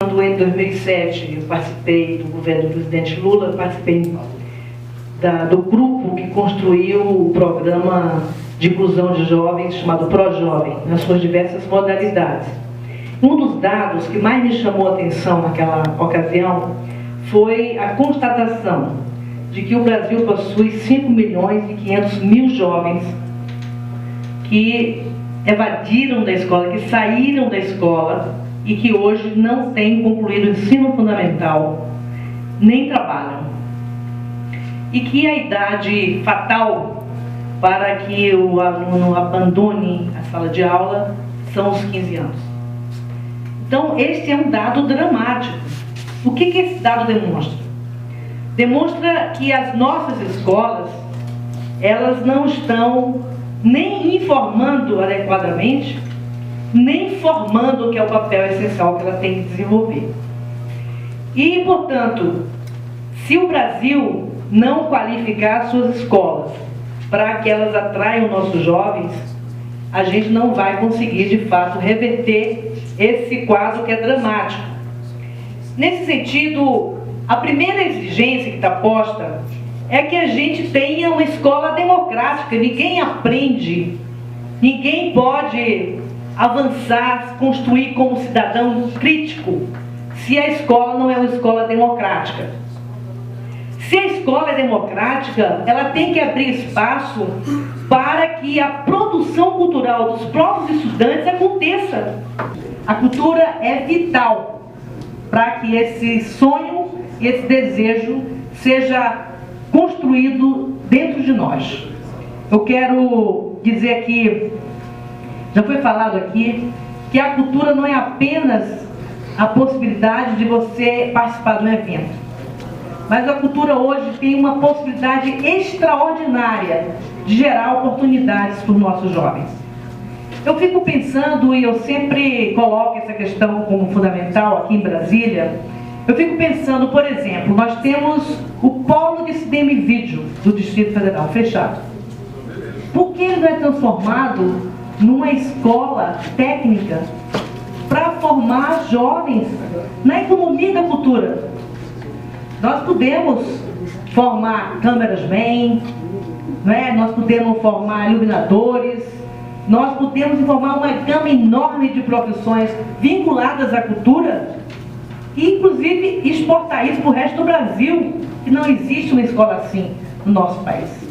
Quando em 2007 eu participei do governo do presidente Lula, participei do grupo que construiu o programa de inclusão de jovens chamado ProJovem, nas suas diversas modalidades. Um dos dados que mais me chamou a atenção naquela ocasião foi a constatação de que o Brasil possui 5.500.000 jovens que evadiram da escola, que saíram da escola e que hoje não têm concluído o ensino fundamental, nem trabalham. E que a idade fatal para que o aluno abandone a sala de aula são os 15 anos. Então, este é um dado dramático. O que esse dado demonstra? Demonstra que as nossas escolas, elas não estão nem informando adequadamente, nem formando o que é o papel essencial que ela tem que desenvolver. E, portanto, se o Brasil não qualificar suas escolas para que elas atraiam nossos jovens, a gente não vai conseguir, de fato, reverter esse quadro que é dramático. Nesse sentido, a primeira exigência que está posta é que a gente tenha uma escola democrática. Ninguém aprende, ninguém pode avançar, construir como cidadão crítico, se a escola não é uma escola democrática. Se a escola é democrática, ela tem que abrir espaço para que a produção cultural dos próprios estudantes aconteça. A cultura é vital para que esse sonho e esse desejo seja construído dentro de nós. Eu quero dizer aqui, já foi falado aqui, que a cultura não é apenas a possibilidade de você participar de um evento, mas a cultura hoje tem uma possibilidade extraordinária de gerar oportunidades para os nossos jovens. Eu fico pensando, e eu sempre coloco essa questão como fundamental aqui em Brasília, eu fico pensando, por exemplo, nós temos o Polo de Cinema e Vídeo do Distrito Federal, fechado. Por que ele não é transformado numa escola técnica para formar jovens na economia da cultura? Nós podemos formar câmeras-man, nós podemos formar iluminadores, nós podemos formar uma gama enorme de profissões vinculadas à cultura e, inclusive, exportar isso para o resto do Brasil, que não existe uma escola assim no nosso país.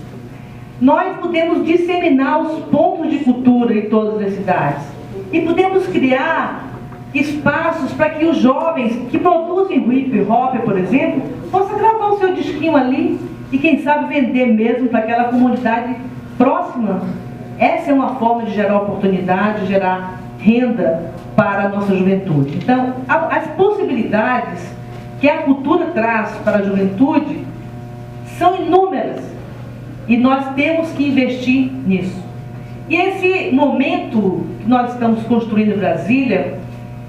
Nós podemos disseminar os pontos de cultura em todas as cidades e podemos criar espaços para que os jovens que produzem hip hop, por exemplo, possam gravar o seu disquinho ali e, quem sabe, vender mesmo para aquela comunidade próxima. Essa é uma forma de gerar oportunidade, de gerar renda para a nossa juventude. Então, as possibilidades que a cultura traz para a juventude são inúmeras e nós temos que investir nisso. E esse momento que nós estamos construindo em Brasília,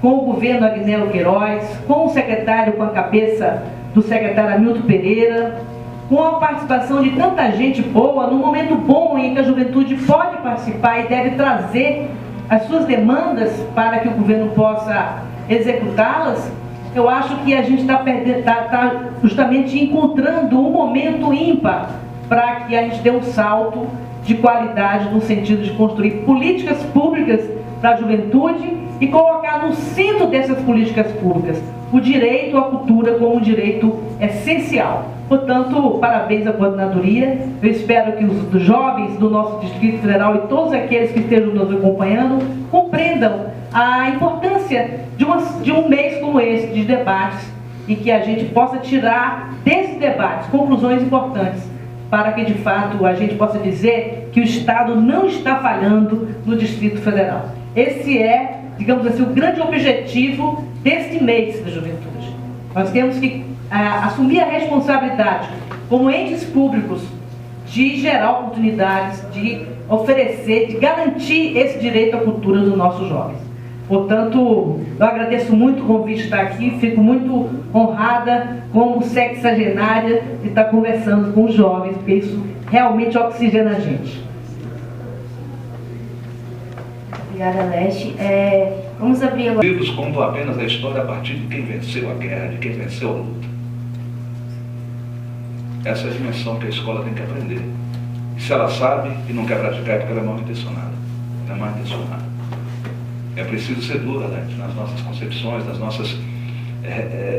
com o governo Agnello Queiroz, com o secretário, com a cabeça do secretário Hamilton Pereira, com a participação de tanta gente boa, num momento bom em que a juventude pode participar e deve trazer as suas demandas para que o governo possa executá-las, eu acho que a gente está justamente encontrando um momento ímpar para que a gente dê um salto de qualidade no sentido de construir políticas públicas para a juventude e colocar no centro dessas políticas públicas o direito à cultura como um direito essencial. Portanto, parabéns à coordenadoria. Eu espero que os jovens do nosso Distrito Federal e todos aqueles que estejam nos acompanhando compreendam a importância de um mês como esse de debates e que a gente possa tirar desses debates conclusões importantes para que, de fato, a gente possa dizer que o Estado não está falhando no Distrito Federal. Esse é, digamos assim, o grande objetivo deste mês da juventude. Nós temos que assumir a responsabilidade, como entes públicos, de gerar oportunidades, de oferecer, de garantir esse direito à cultura dos nossos jovens. Portanto, eu agradeço muito o convite de estar aqui, fico muito honrada como sexagenária de estar conversando com os jovens, porque isso realmente oxigena a gente. Obrigada, Leste. Vamos abrir agora. Os livros contam apenas a história a partir de quem venceu a guerra, de quem venceu a luta. Essa é a dimensão que a escola tem que aprender. E se ela sabe e não quer praticar, é porque ela é mal intencionada. Ela é mal intencionada. É preciso ser dura, né, nas nossas concepções, nas nossas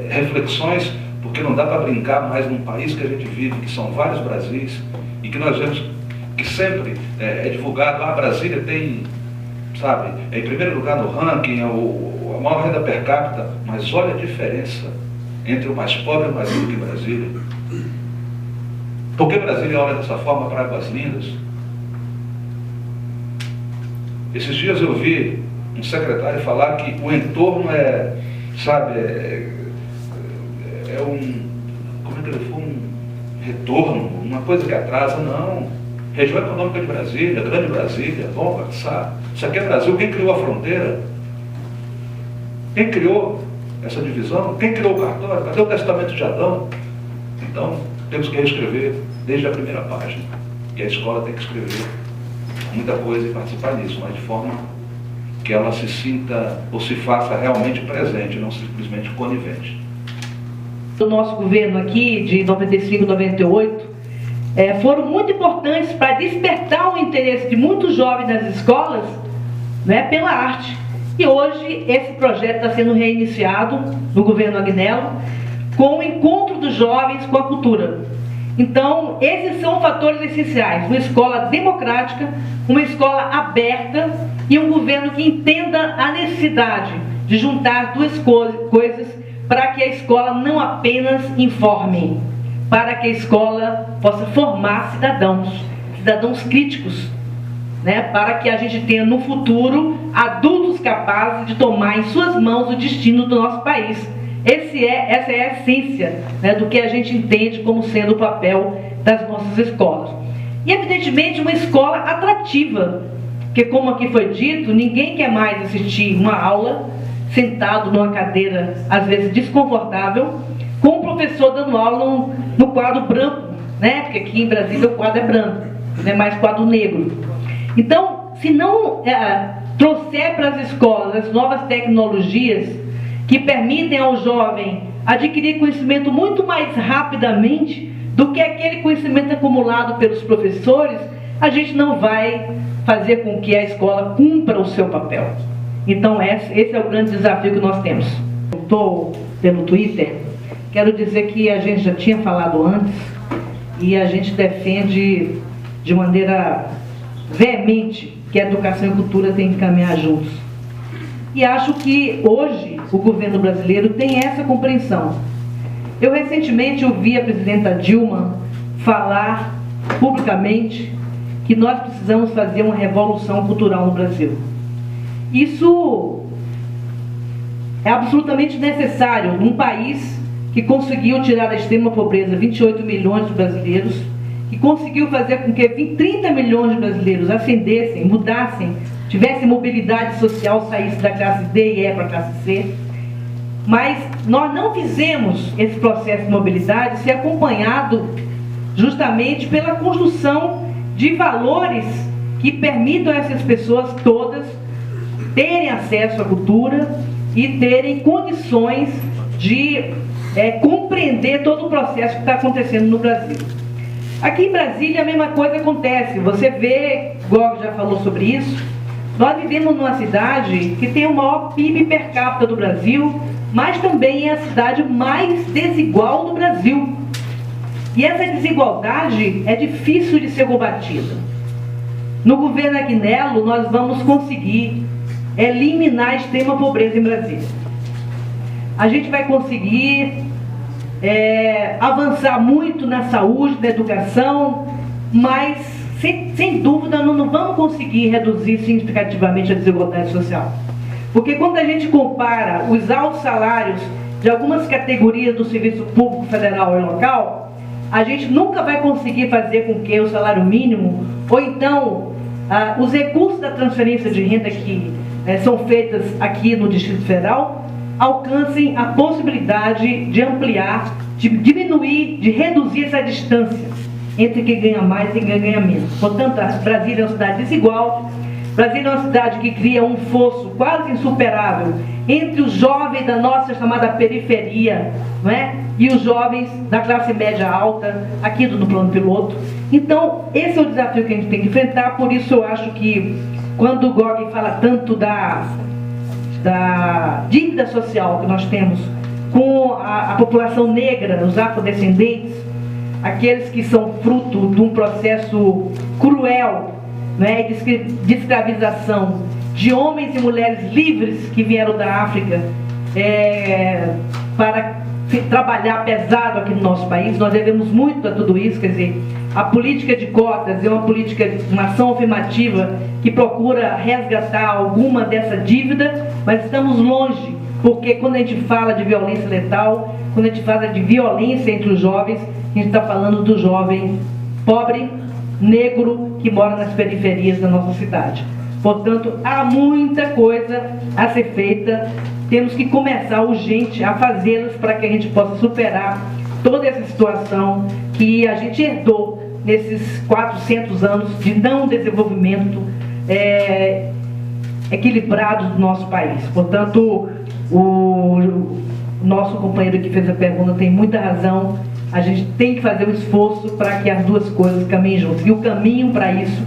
reflexões, porque não dá para brincar mais num país que a gente vive, que são vários Brasis, e que nós vemos que sempre é divulgado, Brasília tem, sabe, é em primeiro lugar no ranking, é a maior renda per capita, mas olha a diferença entre o mais pobre e o mais rico em Brasília. Por que Brasília olha dessa forma para Águas Lindas? Esses dias eu vi um secretário falar que o entorno sabe, como é que ele foi? Um retorno, uma coisa que atrasa. Não. Região econômica de Brasília, Grande Brasília, vamos avançar. Isso aqui é Brasil. Quem criou a fronteira? Quem criou essa divisão? Quem criou o cartório? Cadê o testamento de Adão? Então, temos que reescrever desde a primeira página. E a escola tem que escrever muita coisa e participar disso, mas de forma que ela se sinta ou se faça realmente presente, não simplesmente conivente. O nosso governo aqui, de 95 e 98, foram muito importantes para despertar o interesse de muitos jovens nas escolas, né, pela arte. E hoje esse projeto está sendo reiniciado no governo Agnello, com o encontro dos jovens com a cultura. Então, esses são fatores essenciais: uma escola democrática, uma escola aberta e um governo que entenda a necessidade de juntar duas coisas para que a escola não apenas informe, para que a escola possa formar cidadãos críticos, né? Para que a gente tenha no futuro adultos capazes de tomar em suas mãos o destino do nosso país. Essa é a essência, né, do que a gente entende como sendo o papel das nossas escolas. E, evidentemente, uma escola atrativa, porque, como aqui foi dito, ninguém quer mais assistir uma aula sentado numa cadeira, às vezes desconfortável, com o professor dando aula no quadro branco, né? Porque aqui em Brasília o quadro é branco, não é mais quadro negro. Então, se não trouxer para as escolas as novas tecnologias que permitem ao jovem adquirir conhecimento muito mais rapidamente do que aquele conhecimento acumulado pelos professores, a gente não vai fazer com que a escola cumpra o seu papel. Então esse é o grande desafio que nós temos. Estou pelo Twitter, quero dizer que a gente já tinha falado antes e a gente defende de maneira veemente que a educação e a cultura têm que caminhar juntos. E acho que hoje o governo brasileiro tem essa compreensão. Eu recentemente ouvi a presidenta Dilma falar publicamente que nós precisamos fazer uma revolução cultural no Brasil. Isso é absolutamente necessário num país que conseguiu tirar da extrema pobreza 28 milhões de brasileiros, que conseguiu fazer com que 30 milhões de brasileiros ascendessem, mudassem, tivessem mobilidade social, saísse da classe D e E para a classe C. Mas nós não fizemos esse processo de mobilidade ser acompanhado justamente pela construção de valores que permitam a essas pessoas todas terem acesso à cultura e terem condições de compreender todo o processo que está acontecendo no Brasil. Aqui em Brasília a mesma coisa acontece. Você vê, Gog já falou sobre isso, nós vivemos numa cidade que tem o maior PIB per capita do Brasil, mas também é a cidade mais desigual do Brasil. E essa desigualdade é difícil de ser combatida. No governo Agnello, nós vamos conseguir eliminar a extrema pobreza em Brasília. A gente vai conseguir avançar muito na saúde, na educação, mas sem dúvida não vamos conseguir reduzir significativamente a desigualdade social. Porque quando a gente compara os altos salários de algumas categorias do serviço público federal e local, a gente nunca vai conseguir fazer com que o salário mínimo, ou então os recursos da transferência de renda que são feitas aqui no Distrito Federal, alcancem a possibilidade de ampliar, de diminuir, de reduzir essa distância entre quem ganha mais e quem ganha menos. Portanto, Brasília é uma cidade desigual, Brasília é uma cidade que cria um fosso quase insuperável entre os jovens da nossa chamada periferia, não é? E os jovens da classe média alta, aqui no plano piloto. Então, esse é o desafio que a gente tem que enfrentar. Por isso eu acho que quando o Gog fala tanto da dívida social que nós temos com a população negra, os afrodescendentes, aqueles que são fruto de um processo cruel, né, de escravização de homens e mulheres livres que vieram da África para trabalhar pesado aqui no nosso país. Nós devemos muito a tudo isso. Quer dizer, a política de cotas é uma ação afirmativa que procura resgatar alguma dessa dívida, mas estamos longe, porque quando a gente fala de violência letal, quando a gente fala de violência entre os jovens, a gente está falando do jovem pobre, negro, que mora nas periferias da nossa cidade. Portanto, há muita coisa a ser feita. Temos que começar urgente a fazê-las para que a gente possa superar toda essa situação que a gente herdou nesses 400 anos de não desenvolvimento equilibrado do nosso país. Portanto, o nosso companheiro que fez a pergunta tem muita razão. A gente tem que fazer o esforço para que as duas coisas caminhem juntas. E o caminho para isso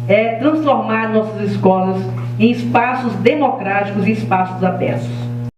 é transformar nossas escolas em espaços democráticos e espaços abertos.